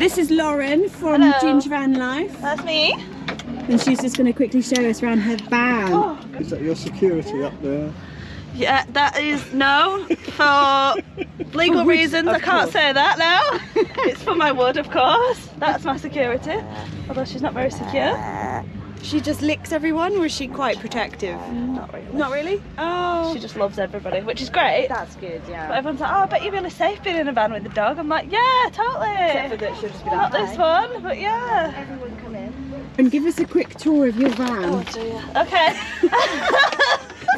This is Lauren from Ginge VanLife. That's me. And she's just going to quickly show us around her van. Oh. Is that your security up there? Yeah, that is no, for legal reasons. I can't say that now. It's for my wood, of course. That's my security. Although she's not very secure. She just licks everyone, or is she quite protective? Not really. Not really? Oh. She just loves everybody, which is great. That's good, yeah. But everyone's like, oh, I bet you're really safe being in a van with the dog. I'm like, yeah, totally. Except for that she'll just be Not like, this one, but yeah. everyone come in. And give us a quick tour of your van. Oh dear. Okay.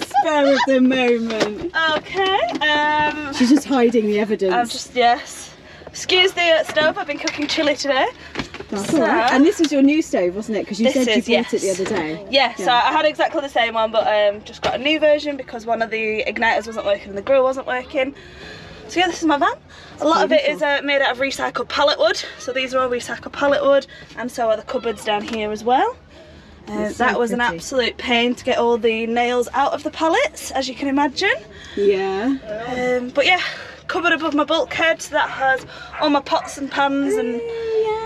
Spur of the moment. Okay. She's just hiding the evidence. I'm just, yes. Excuse the stove, I've been cooking chilli today. That's all right. And this was your new stove, wasn't it? Because you said you bought it the yes. other day. Yeah, so I had exactly the same one, but just got a new version because one of the igniters wasn't working and the grill wasn't working. So yeah, this is my van. A lot of it is made out of recycled pallet wood. So these are all recycled pallet wood, and so are the cupboards down here as well. That was an absolute pain to get all the nails out of the pallets, as you can imagine. Yeah. But yeah, cupboard above my bulkhead, so that has all my pots and pans and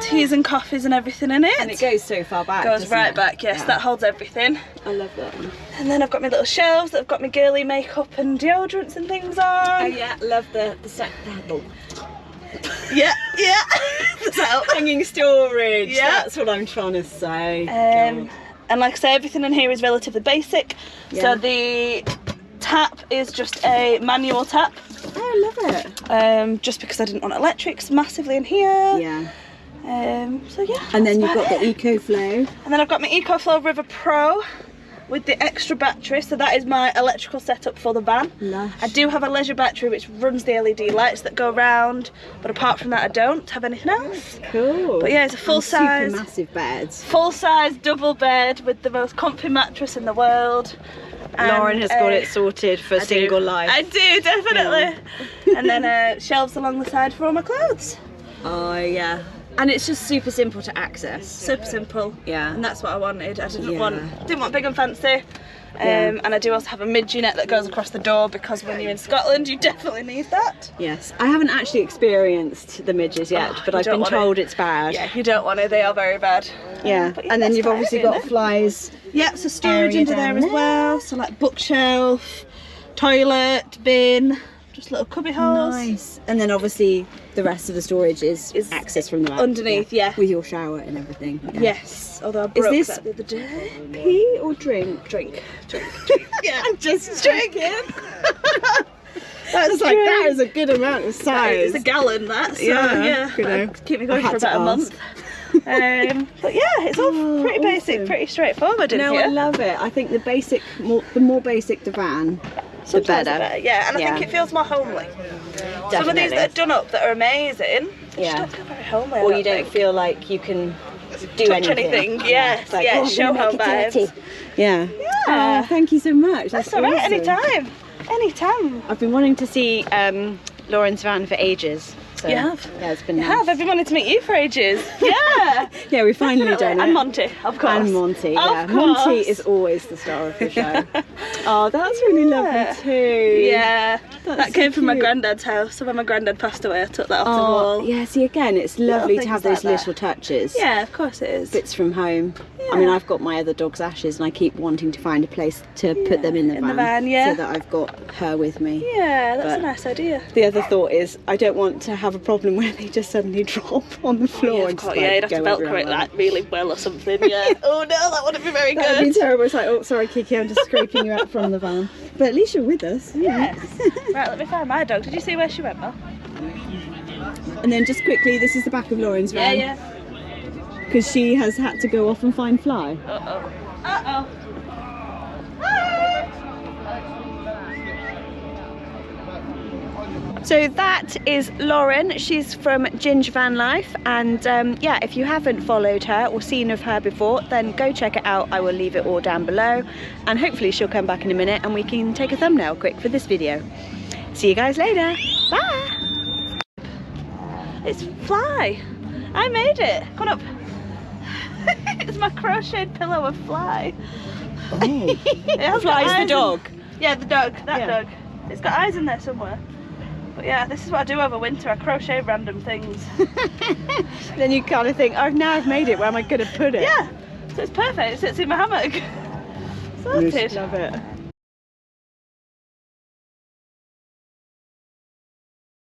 teas and coffees and everything in it. And it goes so far back. Goes right back, yes, that holds everything. I love that one. And then I've got my little shelves that have got my girly makeup and deodorants and things on. Oh yeah, love the handle. Yeah. Hanging storage. Yeah. That's what I'm trying to say. And like I say, everything in here is relatively basic. Yeah. So the tap is just a manual tap. Oh, I love it. Just because I didn't want electrics massively in here. Yeah. So yeah. And then you've got the EcoFlow. And then I've got my EcoFlow River Pro with the extra battery, so that is my electrical setup for the van. Lush. I do have a leisure battery which runs the LED lights that go round, but apart from that I don't have anything else. Cool. But yeah, it's a full size, super massive beds. full size double bed with the most comfy mattress in the world. Lauren has got it sorted for single life. I do, definitely. Yeah. And then shelves along the side for all my clothes. Oh yeah. And it's just super simple to access. Super simple. Yeah. And that's what I wanted. I didn't want big and fancy. And I do also have a mid-unit that goes across the door because when you're in Scotland you definitely need that. Yes. I haven't actually experienced the midges yet, but I've been told it's bad. Yeah, you don't want it, they are very bad. Yeah. And then you've obviously got flies. Yeah, so storage under there as well. So like bookshelf, toilet, bin, just little cubby holes. Nice. And then obviously the rest of the storage is access from the back. Underneath, yeah. With your shower and everything. Yeah. Yes. Although I broke that the other day. Pee or drink? Drink. Yeah. I'm just drinking. That's like, that is a good amount of size. It's a gallon, that. So, yeah. Keep me going for about a month. But yeah, it's all pretty basic, pretty straightforward in here. I love it. I think the more basic the van, the better. Yeah, and I think it feels more homely. Definitely. Some of these that are done up that are amazing, just don't feel very homely. Or you don't feel like you can do anything. Yes, like, yeah, show home vibes. Yeah. Oh, thank you so much. That's alright, awesome. anytime. Anytime. I've been wanting to see Lauren's van for ages. So, you have? Yeah, it's been nice. I've been wanting to meet you for ages. Yeah. Yeah, we finally done it. And Monty, of course. And Monty, yeah. Monty is always the star of the show. Oh, that's really lovely too. Yeah. That came from my granddad's house. So when my granddad passed away, I took that off the wall. Yeah, see again, it's lovely to have those little touches. Yeah, of course it is. Bits from home. Yeah. I mean, I've got my other dog's ashes and I keep wanting to find a place to put them in the van. So that I've got her with me. Yeah, that's a nice idea. The other thought is, I don't want to have a problem where they just suddenly drop on the floor. You'd have to Velcro it like really well or something. Yeah. Oh no, that wouldn't be very good. That'd be terrible. It's like, oh, sorry, Kiki, I'm just scraping you out from the van. But at least you're with us. Yes. Right, let me find my dog. Did you see where she went, Mel? And then just quickly, this is the back of Lauren's van. Yeah. Because she has had to go off and find Fly. Uh-oh. So that is Lauren. She's from Ginge VanLife, and yeah, if you haven't followed her or seen of her before, then go check it out. I will leave it all down below, and hopefully she'll come back in a minute and we can take a thumbnail quick for this video. See you guys later. Bye. It's Fly. I made it. Come on up. It's my crocheted pillow of Fly. Oh. Fly's the dog. Yeah, the dog. That dog. It's got eyes in there somewhere. But yeah, this is what I do over winter. I crochet random things. Then you kind of think, oh, now I've made it, where am I going to put it? Yeah, so it's perfect. It sits in my hammock. Sorted. Love it.